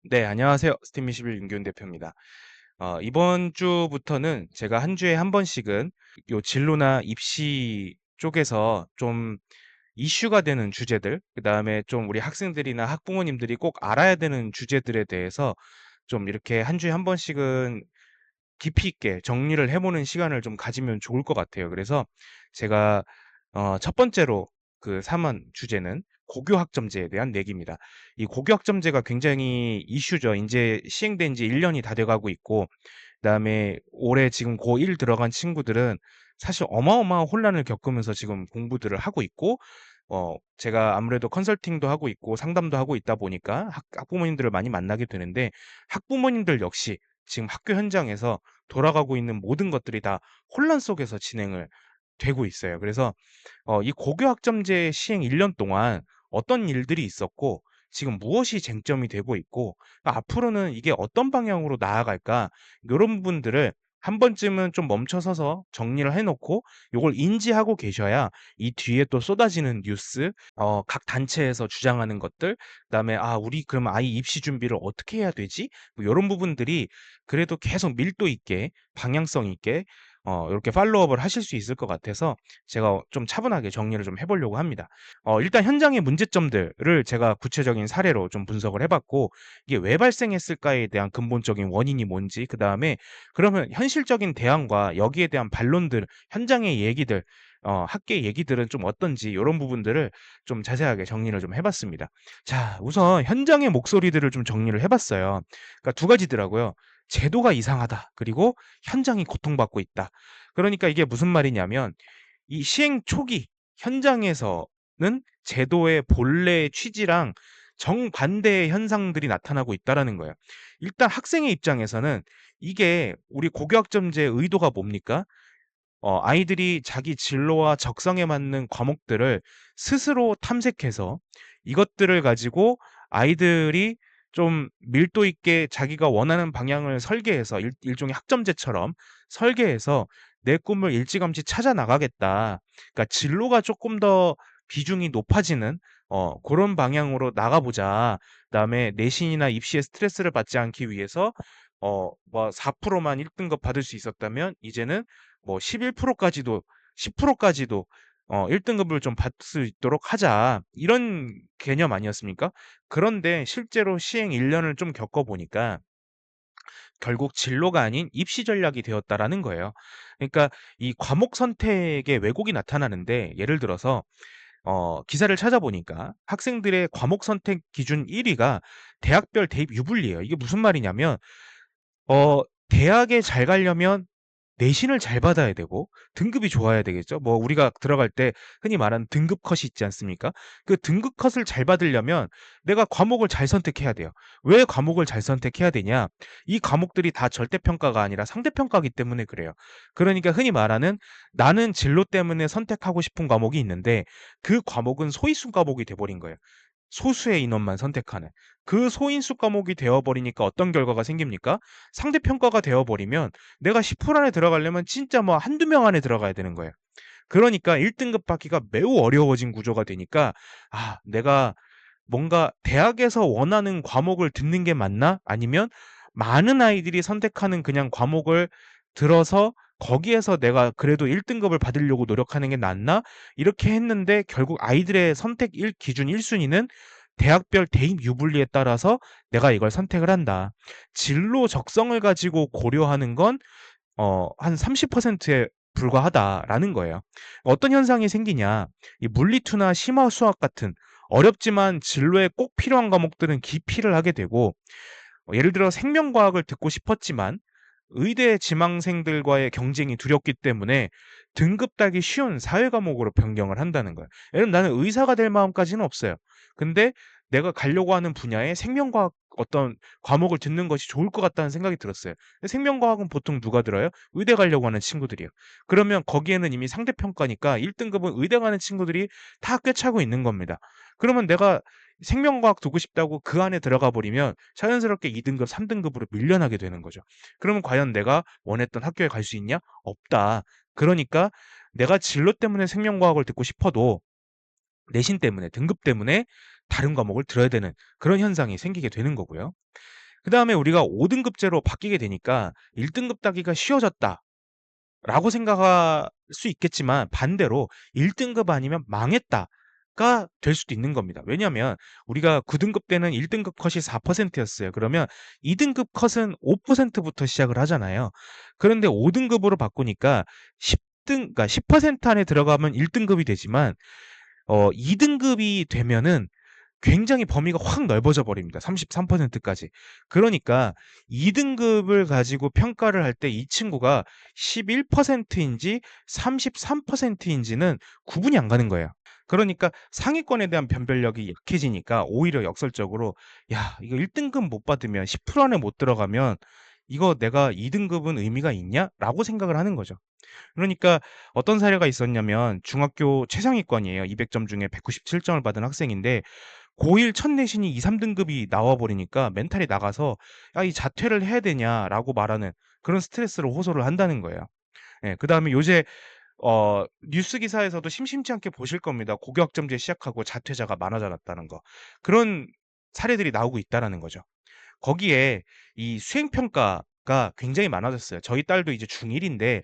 네, 안녕하세요. 스팀 21 윤기훈 대표입니다. 이번 주부터는 제가 한 주에 한 번씩은 요 진로나 입시 쪽에서 좀 이슈가 되는 주제들, 그다음에 좀 우리 학생들이나 학부모님들이 꼭 알아야 되는 주제들에 대해서 좀 이렇게 한 주에 한 번씩은 깊이 있게 정리를 해보는 시간을 좀 가지면 좋을 것 같아요. 그래서 제가 첫 번째로 그 삼은 주제는 고교학점제에 대한 내기입니다. 이 고교학점제가 굉장히 이슈죠. 이제 시행된 지 1년이 다 돼가고 있고, 그다음에 올해 지금 고1 들어간 친구들은 사실 어마어마한 혼란을 겪으면서 지금 공부들을 하고 있고, 제가 아무래도 컨설팅도 하고 있고 상담도 하고 있다 보니까 학부모님들을 많이 만나게 되는데, 학부모님들 역시 지금 학교 현장에서 돌아가고 있는 모든 것들이 다 혼란 속에서 진행을 되고 있어요. 그래서 이 고교학점제 시행 1년 동안 어떤 일들이 있었고 지금 무엇이 쟁점이 되고 있고 앞으로는 이게 어떤 방향으로 나아갈까, 요런 부분들을 한 번쯤은 좀 멈춰서서 정리를 해 놓고 요걸 인지하고 계셔야 이 뒤에 또 쏟아지는 뉴스, 각 단체에서 주장하는 것들, 그다음에 '아 우리 그럼 아이 입시 준비를 어떻게 해야 되지?' 뭐 요런 부분들이 그래도 계속 밀도 있게 방향성 있게 요렇게 팔로우업을 하실 수 있을 것 같아서 제가 좀 차분하게 정리를 좀 해 보려고 합니다. 일단 현장의 문제점들을 제가 구체적인 사례로 좀 분석을 해 봤고, 이게 왜 발생했을까에 대한 근본적인 원인이 뭔지, 그다음에 그러면 현실적인 대안과 여기에 대한 반론들, 현장의 얘기들, 학계 얘기들은 좀 어떤지 요런 부분들을 좀 자세하게 정리를 좀 해 봤습니다. 자, 우선 현장의 목소리들을 좀 정리를 해 봤어요. 그러니까 두 가지더라고요. "제도가 이상하다." 그리고 "현장이 고통받고 있다." 그러니까 이게 무슨 말이냐면 이 시행 초기 현장에서는 제도의 본래의 취지랑 정반대의 현상들이 나타나고 있다라는 거예요. 일단 학생의 입장에서는 이게 우리 고교학점제의 의도가 뭡니까? 아이들이 자기 진로와 적성에 맞는 과목들을 스스로 탐색해서 이것들을 가지고 아이들이 좀 밀도 있게 자기가 원하는 방향을 설계해서 일종의 학점제처럼 설계해서 '내 꿈을 일찌감치 찾아 나가겠다.' 그러니까 '진로가 쪼끔 더 비중이 높아지는 고런 방향으로 나가보자.' 그다음에 내신이나 입시에 스트레스를 받지 않기 위해서 뭐 4% 만 1 등급 받을 수 있었다면 이제는 뭐 11% 까지도 10% 까지도 1 등급을 좀 받을 수 있도록 하자. 이런 개념 아니었습니까? 그런데 실제로 시행 1 년을 좀 겪어 보니까 결국 진로가 아닌 입시 전략이 되었다라는 거예요. 그러니까 이 과목 선택에 왜곡이 나타나는데, 예를 들어서 기사를 찾아보니까 학생들의 과목 선택 기준 1 위가 대학별 대입 유불리예요. 이게 무슨 말이냐면 대학에 잘 가려면 내신을 잘 받아야 되고 등급이 좋아야 되겠죠. 뭐 우리가 들어갈 때 흔히 말하는 등급 컷이 있지 않습니까? 그 등급 컷을 잘 받으려면 내가 과목을 잘 선택해야 돼요. 왜 과목을 잘 선택해야 되냐? 이 과목들이 다 절대평가가 아니라 상대평가이기 때문에 그래요. 그러니까 흔히 말하는 나는 진로 때문에 선택하고 싶은 과목이 있는데 그 과목은 소위수 과목이 돼 버린 거예요. 소수의 인원만 선택하는. 그 소인수 과목이 되어 버리니까 어떤 결과가 생깁니까? 상대평가가 되어 버리면 내가 10% 안에 들어가려면 진짜 뭐 한두 명 안에 들어가야 되는 거예요. 그러니까 1 등급 받기가 매우 어려워진 구조가 되니까 '아 내가 뭔가 대학에서 원하는 과목을 듣는 게 맞나? 아니면 많은 아이들이 선택하는 그냥 과목을 들어서 거기에서 내가 그래도 1 등급을 받으려고 노력하는 게 낫나?' 이렇게 했는데 결국 아이들의 선택 기준 1 순위는 대학별 대입 유불리에 따라서 '내가 이걸 선택을 한다.' 진로 적성을 가지고 고려하는 건 한 30%에 불과하다라는 거예요. 어떤 현상이 생기냐? 이 물리투나 심화 수학 같은 어렵지만 진로에 꼭 필요한 과목들은 기피를 하게 되고, 예를 들어 생명과학을 듣고 싶었지만 의대 지망생들과의 경쟁이 두렵기 때문에 등급 따기 쉬운 사회 과목으로 변경을 한다는 거예요. 예를 들면 나는 의사가 될 마음까지는 없어요. 근데 내가 가려고 하는 분야에 생명과학 어떤 과목을 듣는 것이 좋을 것 같다는 생각이 들었어요. 근데 생명과학은 보통 누가 들어요? 의대 가려고 하는 친구들이요. 그러면 거기에는 이미 상대평가니까 1 등급은 의대 가는 친구들이 다 꿰차고 있는 겁니다. 그러면 내가 생명과학 두고 싶다고 그 안에 들어가 버리면 자연스럽게 2 등급, 3 등급으로 밀려나게 되는 거죠. 그러면 과연 내가 원했던 학교에 갈 수 있냐? 없다. 그러니까 내가 진로 때문에 생명과학을 듣고 싶어도 내신 때문에, 등급 때문에 다른 과목을 들어야 되는 그런 현상이 생기게 되는 거고요. 그다음에 우리가 5 등급제로 바뀌게 되니까 '1 등급 따기가 쉬워졌다.' 라고 생각할 수 있겠지만 반대로 '1 등급 아니면 망했다.'가 될 수도 있는 겁니다. 왜냐하면 우리가 9 등급 때는 1 등급 컷이 4% 였어요. 그러면 2 등급 컷은 5% 부터 시작을 하잖아요. 그런데 5 등급으로 바꾸니까 10 그러니까 10% 안에 들어가면 1 등급이 되지만 2 등급이 되면은 굉장히 범위가 확 넓어져 버립니다. 33% 까지. 그러니까 2 등급을 가지고 평가를 할 때 이 친구가 11% 인지 33% 인지는 구분이 안 가는 거예요. 그러니까 상위권에 대한 변별력이 약해지니까 오히려 역설적으로 '야 이거 1 등급 못 받으면 10% 안에 못 들어가면 이거 내가 2 등급은 의미가 있냐?'라고 생각을 하는 거죠. 그러니까 어떤 사례가 있었냐면 중학교 최상위권이에요. 200점 중에 197 점을 받은 학생인데 고1 첫 내신이 2-3 등급이 나와 버리니까 멘탈이 나가서 "야 이 자퇴를 해야 되냐?"라고 말하는 그런 스트레스를 호소를 한다는 거예요. 예. 그다음에 요새 뉴스 기사에서도 심심치 않게 보실 겁니다. 고교학점제 시작하고 자퇴자가 많아졌다는 거. 그런 사례들이 나오고 있다라는 거죠. 거기에 이 수행 평가가 굉장히 많아졌어요. 저희 딸도 이제 중1 인데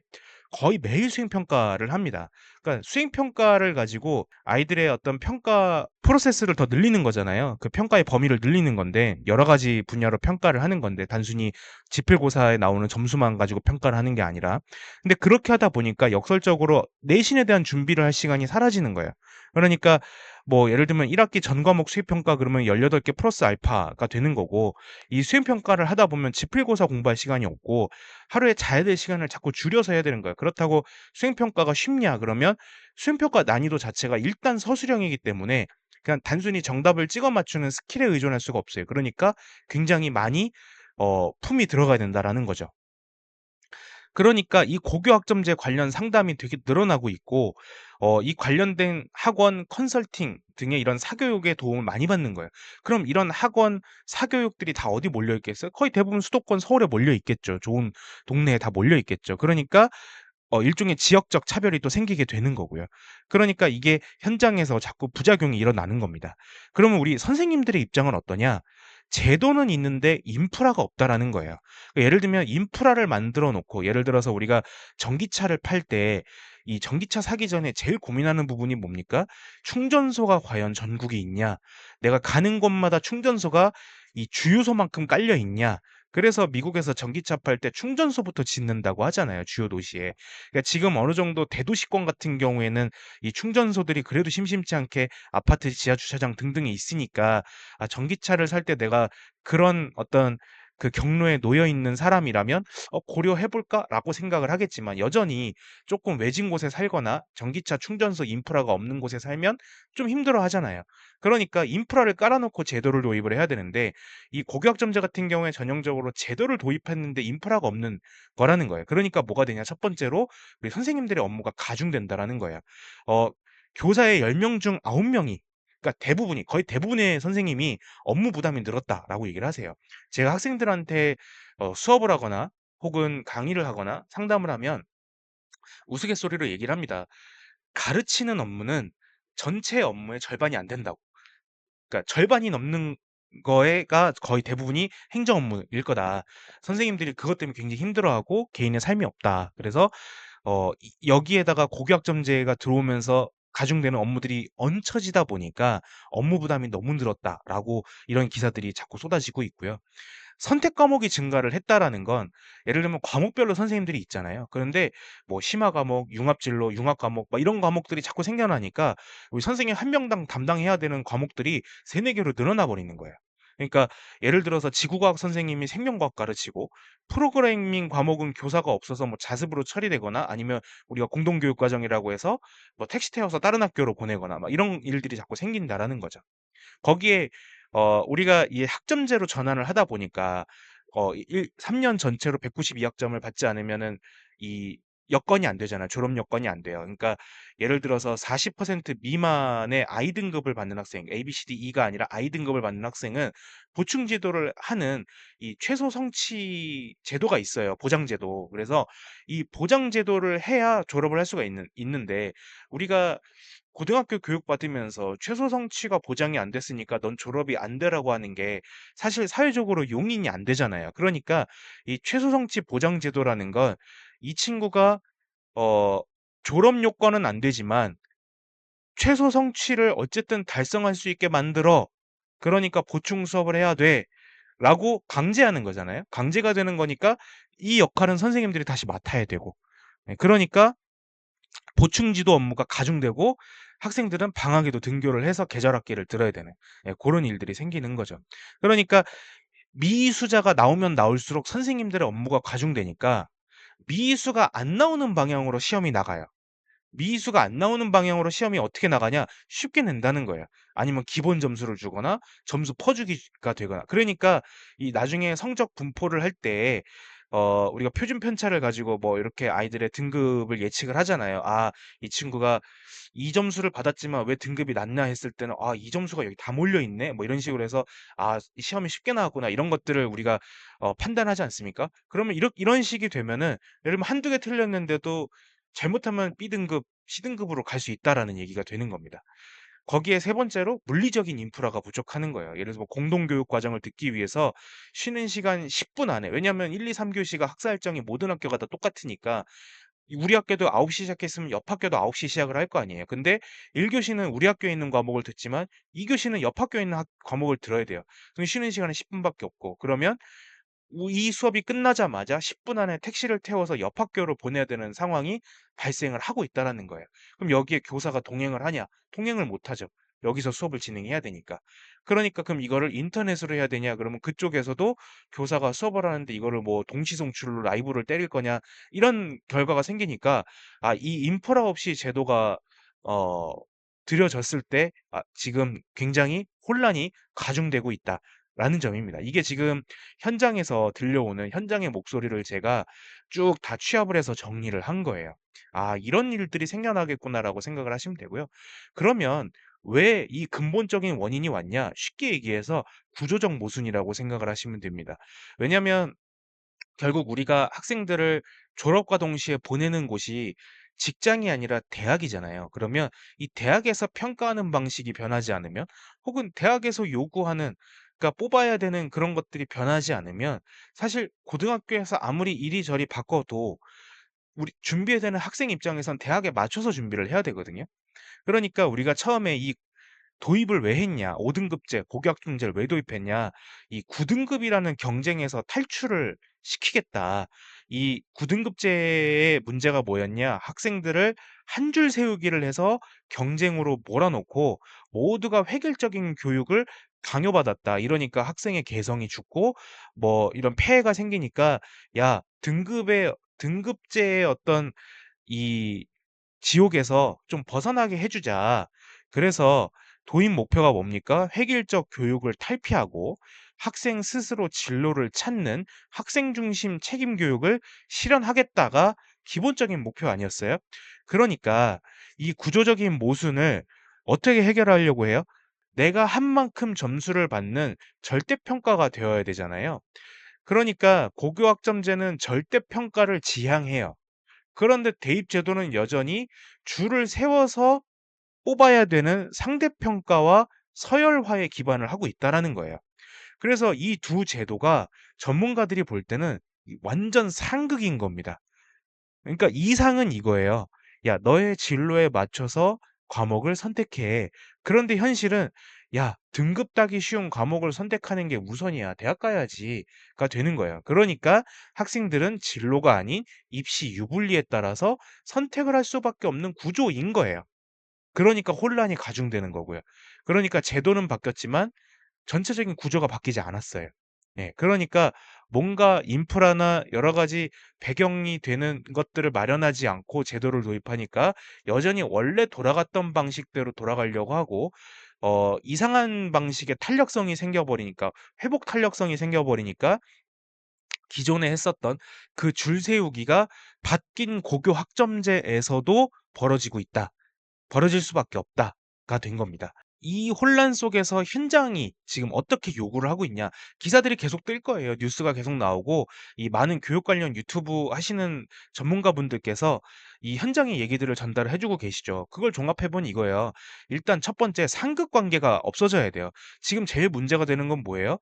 거의 매일 수행 평가를 합니다. 그러니까 수행 평가를 가지고 아이들의 어떤 평가 프로세스를 더 늘리는 거잖아요. 그 평가의 범위를 늘리는 건데 여러 가지 분야로 평가를 하는 건데 단순히 지필고사에 나오는 점수만 가지고 평가를 하는 게 아니라. 근데 그렇게 하다 보니까 역설적으로 내신에 대한 준비를 할 시간이 사라지는 거예요. 그러니까 뭐 예를 들면 1 학기 전 과목 수행 평가 그러면 18개 플러스 알파가 되는 거고 이 수행 평가를 하다 보면 지필고사 공부할 시간이 없고 하루에 자야 될 시간을 자꾸 줄여서 해야 되는 거예요. 그렇다고 수행 평가가 쉽냐 그러면 수행 평가 난이도 자체가 일단 서술형이기 때문에 그냥 단순히 정답을 찍어 맞추는 스킬에 의존할 수가 없어요. 그러니까 굉장히 많이 품이 들어가야 된다라는 거죠. 그러니까 이 고교학점제 관련 상담이 되게 늘어나고 있고 이 관련된 학원 컨설팅 등의 이런 사교육의 도움을 많이 받는 거예요. 그럼 이런 학원 사교육들이 다 어디 몰려 있겠어요? 거의 대부분 수도권 서울에 몰려 있겠죠. 좋은 동네에 다 몰려 있겠죠. 그러니까 일종의 지역적 차별이 또 생기게 되는 거고요. 그러니까 이게 현장에서 자꾸 부작용이 일어나는 겁니다. 그러면 우리 선생님들의 입장은 어떠냐? 제도는 있는데 인프라가 없다라는 거예요. 예를 들면 인프라를 만들어 놓고 예를 들어서 우리가 전기차를 팔 때 이 전기차 사기 전에 제일 고민하는 부분이 뭡니까? 충전소가 과연 전국에 있냐? 내가 가는 곳마다 충전소가 이 주유소만큼 깔려 있냐? 그래서 미국에서 전기차 팔 때 충전소부터 짓는다고 하잖아요, 주요 도시에. 그러니까 지금 어느 정도 대도시권 같은 경우에는 이 충전소들이 그래도 심심치 않게 아파트 지하 주차장 등등에 있으니까 '아 전기차를 살 때 내가 그런 어떤 그 경로에 놓여 있는 사람이라면 고려해 볼까?'라고 생각을 하겠지만 여전히 쪼끔 외진 곳에 살거나 전기차 충전소 인프라가 없는 곳에 살면 좀 힘들어하잖아요. 그러니까 인프라를 깔아 놓고 제도를 도입을 해야 되는데 이 고교학점제 같은 경우에 전형적으로 제도를 도입했는데 인프라가 없는 거라는 거예요. 그러니까 뭐가 되냐? 첫 번째로 우리 선생님들의 업무가 가중된다라는 거예요. 어 교사의 10명 중 9 명이 그러니까 대부분이 거의 대부분의 선생님이 "업무 부담이 늘었다."라고 얘기를 하세요. 제가 학생들한테 수업을 하거나 혹은 강의를 하거나 상담을 하면 우스갯소리로 얘기를 합니다. "가르치는 업무는 전체 업무의 절반이 안 된다."고. 그러니까 절반이 넘는 거에가 거의 대부분이 행정 업무일 거다. 선생님들이 그것 때문에 굉장히 힘들어하고 개인의 삶이 없다. 그래서 여기에다가 고교학점제가 들어오면서 가중되는 업무들이 얹혀지다 보니까 "업무 부담이 너무 늘었다."라고 이런 기사들이 자꾸 쏟아지고 있고요. 선택 과목이 증가를 했다라는 건 예를 들면 과목별로 선생님들이 있잖아요. 그런데 뭐 심화 과목, 융합 진로, 융합 과목 막 이런 과목들이 자꾸 생겨나니까 우리 선생님 한 명당 담당해야 되는 과목들이 3-4 개로 늘어나 버리는 거예요. 그러니까 예를 들어서 지구과학 선생님이 생명과학 가르치고 프로그래밍 과목은 교사가 없어서 뭐 자습으로 처리되거나 아니면 우리가 공동교육 과정이라고 해서 뭐 택시 태워서 다른 학교로 보내거나 막 이런 일들이 자꾸 생긴다라는 거죠. 거기에 우리가 이 학점제로 전환을 하다 보니까 일 3년 전체로 192 학점을 받지 않으면은 이 여건이 안 되잖아요. 졸업 여건이 안 돼요. 그러니까 예를 들어서 40% 미만의 I 등급을 받는 학생, A, B, C, D, E가 아니라 I 등급을 받는 학생은 보충 지도를 하는 이 최소 성취 제도가 있어요. 보장 제도. 그래서 이 보장 제도를 해야 졸업을 할 수가 있는데 우리가 고등학교 교육 받으면서 최소 성취가 보장이 안 됐으니까 넌 졸업이 안 되라고 하는 게 사실 사회적으로 용인이 안 되잖아요. 그러니까 이 최소 성취 보장 제도라는 건 이 친구가 어 졸업 요건은 안 되지만 최소 성취를 어쨌든 달성할 수 있게 만들어. 그러니까 보충 수업을 해야 돼.'라고 강제하는 거잖아요. 강제가 되는 거니까 이 역할은 선생님들이 다시 맡아야 되고. 예 그러니까 보충 지도 업무가 가중되고 학생들은 방학에도 등교를 해서 계절 학기를 들어야 되는 예 고런 일들이 생기는 거죠. 그러니까 미수자가 나오면 나올수록 선생님들의 업무가 과중되니까 미수가 안 나오는 방향으로 시험이 나가요. 미수가 안 나오는 방향으로 시험이 어떻게 나가냐? 쉽게 낸다는 거예요. 아니면 기본 점수를 주거나 점수 퍼주기가 되거나. 그러니까 이 나중에 성적 분포를 할 때 우리가 표준 편차를 가지고 뭐 이렇게 아이들의 등급을 예측을 하잖아요. '아 이 친구가 이 점수를 받았지만 왜 등급이 낮냐?' 했을 때는 '아 이 점수가 여기 다 몰려 있네.' 뭐 이런 식으로 해서 '아 이 시험이 쉽게 나왔구나.' 이런 것들을 우리가 판단하지 않습니까? 그러면 이런 식이 되면은 예를 들면 한두 개 틀렸는데도 잘못하면 B 등급, C 등급으로 갈 수 있다라는 얘기가 되는 겁니다. 거기에 세 번째로 물리적인 인프라가 부족하는 거예요. 예를 들어서 뭐 공동교육 과정을 듣기 위해서 쉬는 시간 10분 안에 왜냐하면 1, 2, 3 교시가 학사 일정이 모든 학교가 다 똑같으니까 우리 학교도 9시 시작했으면 옆 학교도 9시 시작을 할 거 아니에요. 근데 1 교시는 우리 학교에 있는 과목을 듣지만 2 교시는 옆 학교에 있는 과목을 들어야 돼요. 그럼 쉬는 시간은 10 분밖에 없고 그러면 이 수업이 끝나자마자 10분 안에 택시를 태워서 옆 학교로 보내야 되는 상황이 발생을 하고 있다라는 거예요. 그럼 여기에 교사가 동행을 하냐? 동행을 못 하죠. 여기서 수업을 진행해야 되니까. 그러니까 그럼 이거를 인터넷으로 해야 되냐? 그러면 그쪽에서도 교사가 수업을 하는데 이거를 뭐 동시 송출로 라이브를 때릴 거냐? 이런 결과가 생기니까 이 인프라 없이 제도가 어 들여졌을 때 지금 굉장히 혼란이 가중되고 있다라는 점입니다. 이게 지금 현장에서 들려오는 현장의 목소리를 제가 쭉 다 취합을 해서 정리를 한 거예요. '아 이런 일들이 생겨나겠구나.'라고 생각을 하시면 되고요. 그러면 왜 이 근본적인 원인이 왔냐? 쉽게 얘기해서 구조적 모순이라고 생각을 하시면 됩니다. 왜냐하면 결국 우리가 학생들을 졸업과 동시에 보내는 곳이 직장이 아니라 대학이잖아요. 그러면 이 대학에서 평가하는 방식이 변하지 않으면 혹은 대학에서 요구하는 그러니까 뽑아야 되는 그런 것들이 변하지 않으면 사실 고등학교에서 아무리 이리저리 바꿔도 우리 준비해야 되는 학생 입장에선 대학에 맞춰서 준비를 해야 되거든요. 그러니까 우리가 처음에 이 도입을 왜 했냐? 5 등급제, 고교학점제를 왜 도입했냐? 이 9 등급이라는 경쟁에서 탈출을 시키겠다. 이 9 등급제의 문제가 뭐였냐? 학생들을 한 줄 세우기를 해서 경쟁으로 몰아넣고 모두가 획일적인 교육을 강요받았다. 이러니까 학생의 개성이 죽고 뭐 이런 폐해가 생기니까 야, 등급제의 어떤 이 지옥에서 좀 벗어나게 해 주자. 그래서 도입 목표가 뭡니까? 획일적 교육을 탈피하고 학생 스스로 진로를 찾는 학생 중심 책임 교육을 실현하겠다가 기본적인 목표 아니었어요? 그러니까 이 구조적인 모순을 어떻게 해결하려고 해요? 내가 한 만큼 점수를 받는 절대 평가가 되어야 되잖아요. 그러니까 고교학점제는 절대 평가를 지향해요. 그런데 대입 제도는 여전히 줄을 세워서 뽑아야 되는 상대평가와 서열화에 기반을 하고 있다라는 거예요. 그래서 이 두 제도가 전문가들이 볼 때는 완전 상극인 겁니다. 그러니까 이상은 이거예요. "야 너의 진로에 맞춰서 과목을 선택해." 그런데 현실은 "야 등급 따기 쉬운 과목을 선택하는 게 우선이야. 대학 가야지."가 되는 거예요. 그러니까 학생들은 진로가 아닌 입시 유불리에 따라서 선택을 할 수밖에 없는 구조인 거예요. 그러니까 혼란이 가중되는 거고요. 그러니까 제도는 바뀌었지만 전체적인 구조가 바뀌지 않았어요. 예. 그러니까 뭔가 인프라나 여러 가지 배경이 되는 것들을 마련하지 않고 제도를 도입하니까 여전히 원래 돌아갔던 방식대로 돌아가려고 하고 이상한 방식의 탄력성이 생겨 버리니까 회복 탄력성이 생겨 버리니까 기존에 했었던 그 줄 세우기가 바뀐 고교 학점제에서도 벌어지고 있다. 벌어질 수밖에 없다가 된 겁니다. 이 혼란 속에서 현장이 지금 어떻게 요구를 하고 있냐. 기사들이 계속 뜰 거예요. 뉴스가 계속 나오고 이 많은 교육 관련 유튜브 하시는 전문가분들께서 이 현장의 얘기들을 전달을 해 주고 계시죠. 그걸 종합해 보니 이거예요. 일단 첫 번째 상극 관계가 없어져야 돼요. 지금 제일 문제가 되는 건 뭐예요?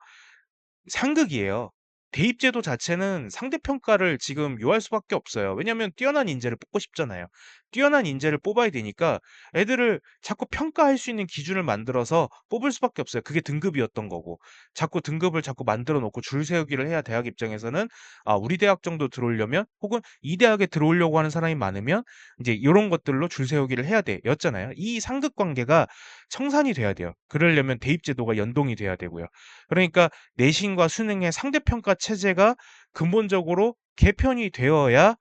상극이에요. 대입제도 자체는 상대평가를 지금 요할 수밖에 없어요. 왜냐하면 뛰어난 인재를 뽑고 싶잖아요. 뛰어난 인재를 뽑아야 되니까 애들을 자꾸 평가할 수 있는 기준을 만들어서 뽑을 수밖에 없어요. 그게 등급이었던 거고. 자꾸 등급을 자꾸 만들어 놓고 줄 세우기를 해야 대학 입장에서는 아 우리 대학 정도 들어오려면 혹은 이 대학에 들어오려고 하는 사람이 많으면 인제 요런 것들로 줄 세우기를 해야 돼 였잖아요. 이 상극 관계가 청산이 돼야 돼요. 그러려면 대입제도가 연동이 돼야 되고요. 그러니까 내신과 수능의 상대평가 체제가 근본적으로 개편이 되어야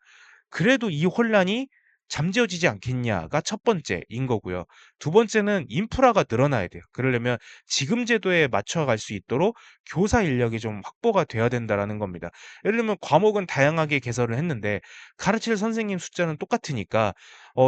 그래도 이 혼란이 잠재워지지 않겠냐가 첫 번째인 거고요. 두 번째는 인프라가 늘어나야 돼요. 그러려면 지금 제도에 맞춰갈 수 있도록 교사 인력이 좀 확보가 돼야 된다라는 겁니다. 예를 들면 과목은 다양하게 개설을 했는데 가르칠 선생님 숫자는 똑같으니까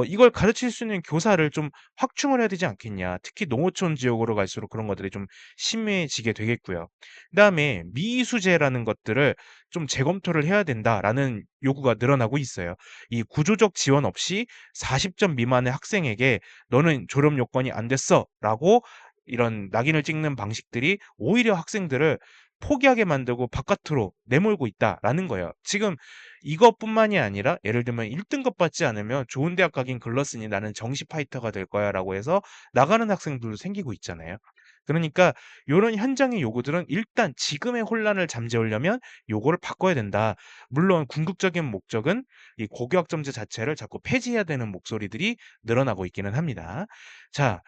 이걸 가르칠 수 있는 교사를 좀 확충을 해야 되지 않겠냐. 특히 농어촌 지역으로 갈수록 그런 것들이 좀 심해지게 되겠고요. 그다음에 미수재라는 것들을 좀 재검토를 해야 된다라는 요구가 늘어나고 있어요. 이 구조적 지원 없이 40점 미만의 학생에게 "너는 졸업 요건이 안 됐어."라고 이런 낙인을 찍는 방식들이 오히려 학생들을 포기하게 만들고 바깥으로 내몰고 있다라는 거예요. 지금 이것뿐만이 아니라 예를 들면 "1 등급 받지 않으면 좋은 대학 가긴 글렀으니 나는 정시 파이터가 될 거야."라고 해서 나가는 학생들도 생기고 있잖아요. 그러니까 요런 현장의 요구들은 일단 지금의 혼란을 잠재우려면 요거를 바꿔야 된다. 물론 궁극적인 목적은 이 고교학점제 자체를 자꾸 폐지해야 되는 목소리들이 늘어나고 있기는 합니다. 자,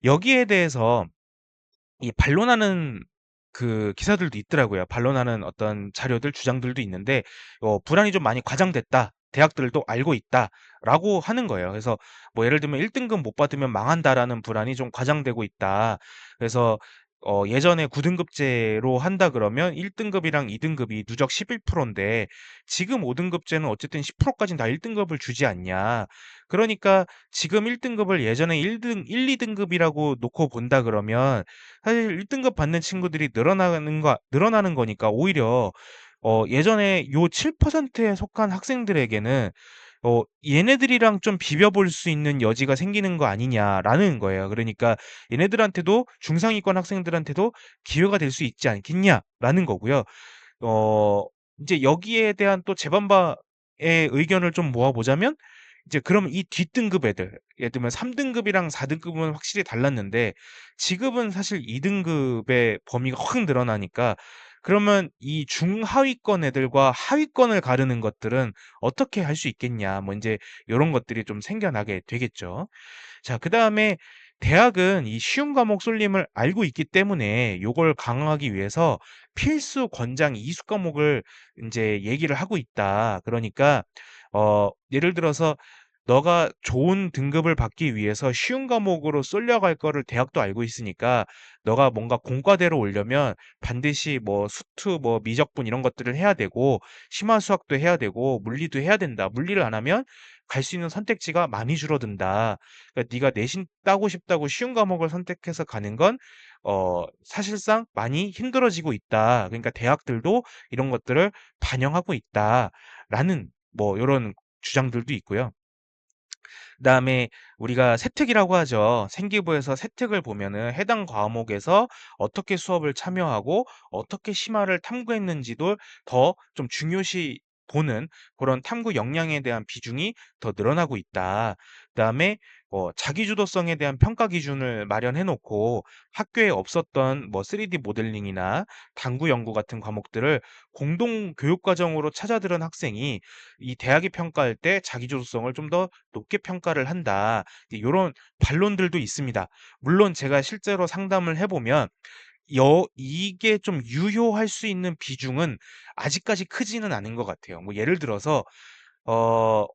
여기에 대해서 이 반론하는 그 기사들도 있더라고요. 반론하는 어떤 자료들, 주장들도 있는데 "불안이 좀 많이 과장됐다. 대학들도 알고 있다."라고 하는 거예요. 그래서 뭐 예를 들면 "1 등급 못 받으면 망한다."라는 불안이 좀 과장되고 있다. 그래서 예전에 9 등급제로 한다 그러면 1 등급이랑 2 등급이 누적 11% 인데 지금 5 등급제는 어쨌든 10% 까진 다 1 등급을 주지 않냐. 그러니까 지금 1 등급을 예전에 1, 2 등급이라고 놓고 본다 그러면 사실 1 등급 받는 친구들이 늘어나는 거니까 오히려 예전에 요 7%에 속한 학생들에게는 '얘네들이랑 좀 비벼 볼 수 있는 여지가 생기는 거 아니냐.'라는 거예요. 그러니까 '얘네들한테도 중상위권 학생들한테도 기회가 될 수 있지 않겠냐.'라는 거고요. 어 인제 여기에 대한 또 재반박의 의견을 좀 모아 보자면 이제 그러면 이 뒷등급 애들 예를 들면 3 등급이랑 4 등급은 확실히 달랐는데 지금은 사실 2 등급의 범위가 확 늘어나니까 그러면 이 중하위권 애들과 하위권을 가르는 것들은 어떻게 할 수 있겠냐. 뭐 인제 요런 것들이 좀 생겨나게 되겠죠. 자 그다음에 대학은 이 쉬운 과목 쏠림을 알고 있기 때문에 요걸 강화하기 위해서 필수 권장 이수 과목을 인제 얘기를 하고 있다. 그러니까 예를 들어서 너가 좋은 등급을 받기 위해서 쉬운 과목으로 쏠려갈 거를 대학도 알고 있으니까 너가 뭔가 공과대로 오려면 반드시 뭐 수투 뭐 미적분 이런 것들을 해야 되고 심화 수학도 해야 되고 물리도 해야 된다. 물리를 안 하면 갈 수 있는 선택지가 많이 줄어든다. 그러니까 네가 내신 따고 싶다고 쉬운 과목을 선택해서 가는 건 사실상 많이 힘들어지고 있다. 그러니까 대학들도 이런 것들을 반영하고 있다라는 뭐 요런 주장들도 있고요. 그다음에 우리가 세특이라고 하죠. 생기부에서 세특을 보면은 해당 과목에서 어떻게 수업을 참여하고 어떻게 심화를 탐구했는지도 더 좀 중요시 보는 그런 탐구 역량에 대한 비중이 더 늘어나고 있다. 그다음에 자기주도성에 대한 평가 기준을 마련해 놓고 학교에 없었던 뭐 3D 모델링이나 당구 연구 같은 과목들을 공동 교육 과정으로 찾아들은 학생이 이 대학이 평가할 때 자기주도성을 좀 더 높게 평가를 한다. 요런 반론들도 있습니다. 물론 제가 실제로 상담을 해 보면 이게 좀 유효할 수 있는 비중은 아직까지 크지는 않은 것 같아요. 뭐 예를 들어서 어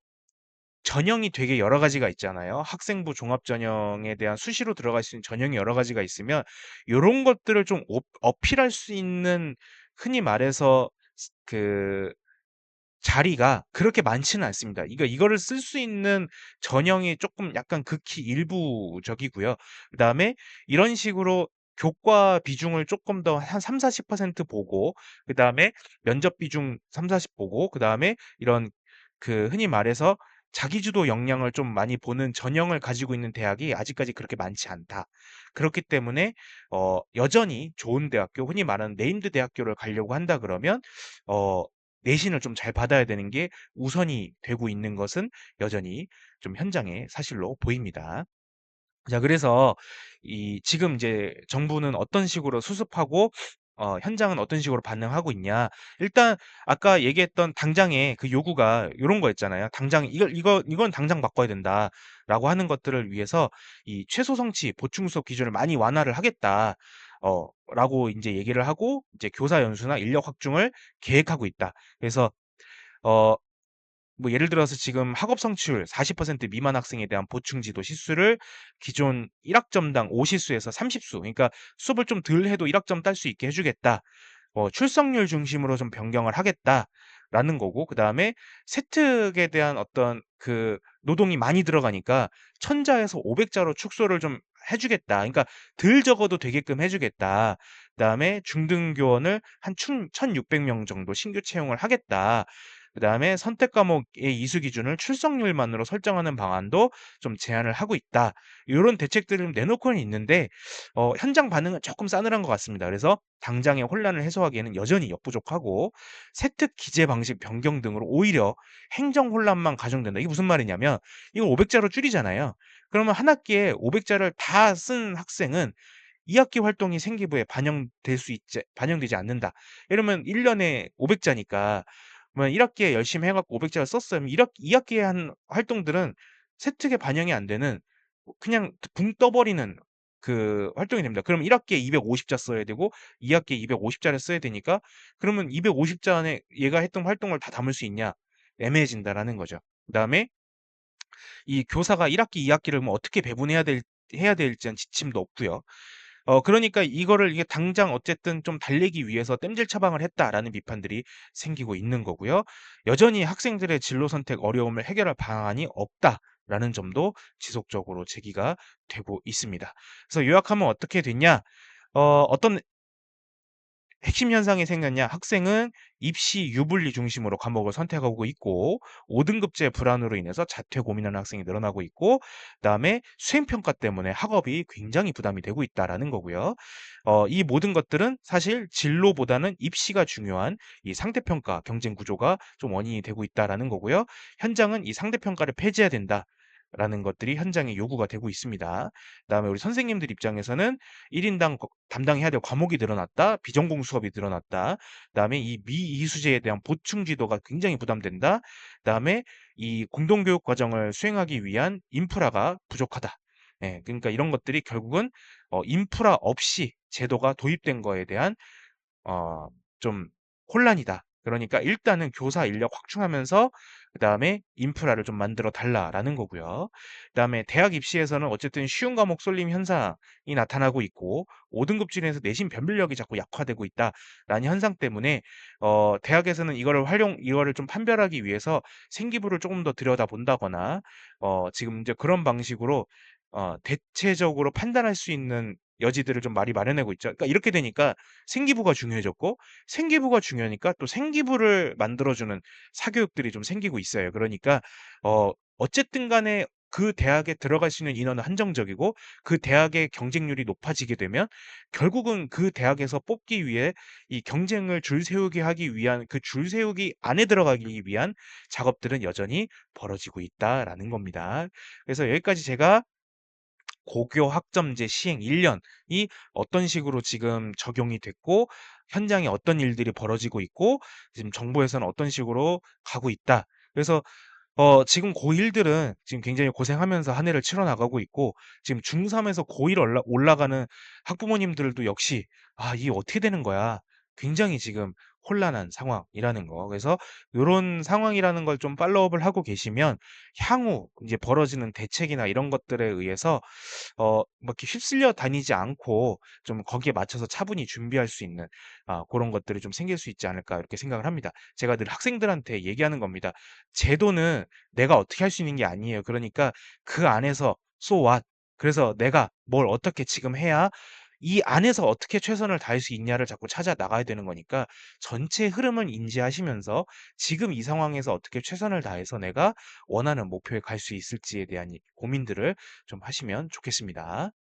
전형이 되게 여러 가지가 있잖아요. 학생부 종합 전형에 대한 수시로 들어갈 수 있는 전형이 여러 가지가 있으면 요런 것들을 좀 어필할 수 있는 흔히 말해서 그 자리가 그렇게 많지는 않습니다. 이거를 쓸 수 있는 전형이 조금 약간 극히 일부적이고요. 그다음에 이런 식으로 교과 비중을 조금 더 한 30-40% 보고, 그다음에 면접 비중 30-40 보고, 그다음에 이런 흔히 말해서 자기주도 역량을 좀 많이 보는 전형을 가지고 있는 대학이 아직까지 그렇게 많지 않다. 그렇기 때문에 여전히 좋은 대학교, 흔히 말하는 네임드 대학교를 가려고 한다 그러면 어 내신을 좀 잘 받아야 되는 게 우선이 되고 있는 것은 여전히 좀 현장의 사실로 보입니다. 자, 그래서 지금 이제 정부는 어떤 식으로 수습하고 현장은 어떤 식으로 반응하고 있냐. 일단 아까 얘기했던 당장의 그 요구가 요런 거였잖아요. 당장 이건 당장 바꿔야 된다라고 하는 것들을 위해서 이 최소 성취 보충 수업 기준을 많이 완화를 하겠다. 라고 이제 얘기를 하고 이제 교사 연수나 인력 확충을 계획하고 있다. 그래서 어 뭐 예를 들어서 지금 학업 성취율 40% 미만 학생에 대한 보충 지도 시수를 기존 1 학점당 5 시수에서 30 수, 그러니까 수업을 좀 덜 해도 1 학점 딸 수 있게 해 주겠다. 출석률 중심으로 좀 변경을 하겠다라는 거고, 그다음에 세특에 대한 어떤 노동이 많이 들어가니까 1000 자에서 500 자로 축소를 좀 해 주겠다. 그러니까 덜 적어도 되게끔 해 주겠다. 그다음에 중등교원을 한 1,600명 정도 신규 채용을 하겠다. 그다음에 선택 과목의 이수 기준을 출석률만으로 설정하는 방안도 좀 제안을 하고 있다. 요런 대책들을 좀 내놓고는 있는데 현장 반응은 조금 싸늘한 것 같습니다. 그래서 당장의 혼란을 해소하기에는 여전히 역부족하고, 세특 기재 방식 변경 등으로 오히려 행정 혼란만 가중된다. 이게 무슨 말이냐면 이걸 500 자로 줄이잖아요. 그러면 한 학기에 500 자를 다 쓴 학생은 2 학기 활동이 생기부에 반영되지 않는다. 이러면 1 년에 500 자니까, 그러면 1 학기에 열심히 해 갖고 500 자를 썼어요. 그럼 2 학기에 한 활동들은 세특에 반영이 안 되는 그냥 붕 떠 버리는 활동이 됩니다. 그럼 1 학기에 250자 써야 되고 2 학기에 250 자를 써야 되니까, 그러면 250자 안에 얘가 했던 활동을 다 담을 수 있냐? 애매해진다라는 거죠. 그다음에 이 교사가 1 학기, 2 학기를 뭐 어떻게 해야 될지한 지침도 없고요. 그러니까 이거를 이게 당장 어쨌든 좀 달래기 위해서 땜질 처방을 했다라는 비판들이 생기고 있는 거고요. 여전히 학생들의 진로 선택 어려움을 해결할 방안이 없다라는 점도 지속적으로 제기가 되고 있습니다. 그래서 요약하면 어떻게 됐냐? 어떤 핵심 현상이 생겼냐? 학생은 입시 유불리 중심으로 과목을 선택하고 있고, 5등급제 불안으로 인해서 자퇴 고민하는 학생이 늘어나고 있고, 그다음에 수행평가 때문에 학업이 굉장히 부담이 되고 있다라는 거고요. 이 모든 것들은 사실 진로보다는 입시가 중요한 이 상대평가 경쟁 구조가 좀 원인이 되고 있다라는 거고요. 현장은 이 상대평가를 폐지해야 된다라는 것들이 현장의 요구가 되고 있습니다. 그다음에 우리 선생님들 입장에서는 1 인당 담당해야 될 과목이 늘어났다. 비전공 수업이 늘어났다. 그다음에 이 미이수제에 대한 보충 지도가 굉장히 부담된다. 그다음에 이 공동교육 과정을 수행하기 위한 인프라가 부족하다. 예. 그러니까 이런 것들이 결국은 인프라 없이 제도가 도입된 거에 대한 어 좀 혼란이다. 그러니까 일단은 교사 인력 확충하면서 그다음에 인프라를 좀 만들어 달라라는 거고요. 그다음에 대학 입시에서는 어쨌든 쉬운 과목 쏠림 현상이 나타나고 있고, 5등급 진에서 내신 변별력이 자꾸 약화되고 있다라는 현상 때문에 대학에서는 이거를 좀 판별하기 위해서 생기부를 조금 더 들여다본다거나, 지금 이제 그런 방식으로 대체적으로 판단할 수 있는 여지들을 좀 많이 마련하고 있죠. 그러니까 이렇게 되니까 생기부가 중요해졌고, 생기부가 중요하니까 또 생기부를 만들어 주는 사교육들이 좀 생기고 있어요. 그러니까 어쨌든 간에 그 대학에 들어갈 수 있는 인원은 한정적이고, 그 대학의 경쟁률이 높아지게 되면 결국은 그 대학에서 뽑기 위해 이 경쟁을 줄 세우게 하기 위한, 그 줄 세우기 안에 들어가기 위한 작업들은 여전히 벌어지고 있다라는 겁니다. 그래서 여기까지 제가 고교 학점제 시행 1 년이 어떤 식으로 지금 적용이 됐고, 현장에 어떤 일들이 벌어지고 있고, 지금 정부에서는 어떤 식으로 가고 있다. 그래서 지금 고1들은 지금 굉장히 고생하면서 한 해를 치러 나가고 있고, 지금 중3에서 고1 올라가는 학부모님들도 역시 '아 이게 어떻게 되는 거야.' 굉장히 지금 혼란한 상황이라는 거. 그래서 요런 상황이라는 걸 좀 팔로우업을 하고 계시면 향후 이제 벌어지는 대책이나 이런 것들에 의해서 뭐 이렇게 휩쓸려 다니지 않고 좀 거기에 맞춰서 차분히 준비할 수 있는 고런 것들이 좀 생길 수 있지 않을까 이렇게 생각을 합니다. 제가 늘 학생들한테 얘기하는 겁니다. 제도는 내가 어떻게 할 수 있는 게 아니에요. 그러니까 그 안에서 so what? 그래서 내가 뭘 어떻게 지금 해야 이 안에서 어떻게 최선을 다할 수 있냐를 자꾸 찾아 나가야 되는 거니까 전체 흐름을 인지하시면서 지금 이 상황에서 어떻게 최선을 다해서 내가 원하는 목표에 갈 수 있을지에 대한 이 고민들을 좀 하시면 좋겠습니다.